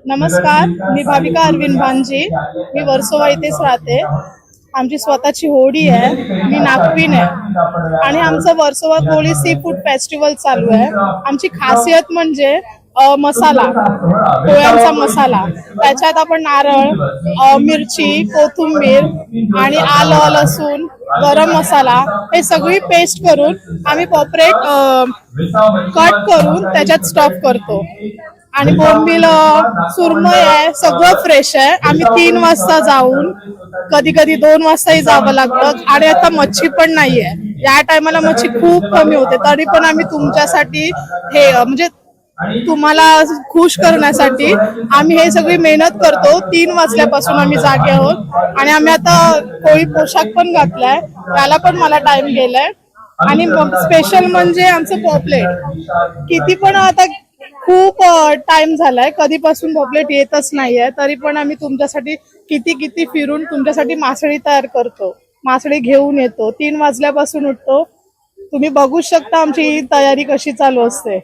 नमस्कार, मी भाविका अरविंद भांजी. मी वर्सोवा इथेच राहते. आमची स्वतःची होडी आहे. मी नागपिन आहे आणि आमचं वर्सोवा कोळी सी फूड फेस्टिवल चालू आहे. आमची खासियत म्हणजे मसाला, पोळ्यांचा मसाला. त्याच्यात आपण नारळ, मिरची, कोथिंबीर आणि आलं, लसूण, गरम मसाला हे सगळी पेस्ट करून आम्ही पॉपरेट कट करून त्याच्यात स्टफ करतो. आणि बोंबील, सुरमई आहे, सगळं फ्रेश आहे. आम्ही 3 वाजता जाऊन कधी कधी 2 वाजताही जावं लागतं. आणि आता मच्छी पण नाहीये. या टायमाला मच्छी खूप कमी होते, तरी पण आम्ही तुमच्यासाठी हे म्हणजे तुम्हाला खुश करण्यासाठी आम्ही हे सगळी मेहनत करतो. 3 वाजल्यापासून आम्ही जागे आहोत आणि आम्ही आता कोळी पोशाख पण घातलाय. त्याला पण मला टाइम गेलाय. आणि स्पेशल म्हणजे आमचं पॉपलेट. किती पण आता खूप टाइम झालाय, कधीपासून पॉपलेट येतच नाहीये, तरी पण आम्ही तुमच्यासाठी किती किती फिरून तुमच्यासाठी मासळी तयार करतो. मासळी घेऊन येतो. 3 वाजल्यापासून उठतो. तुम्ही बघू शकता आमची तयारी कशी चालू असते.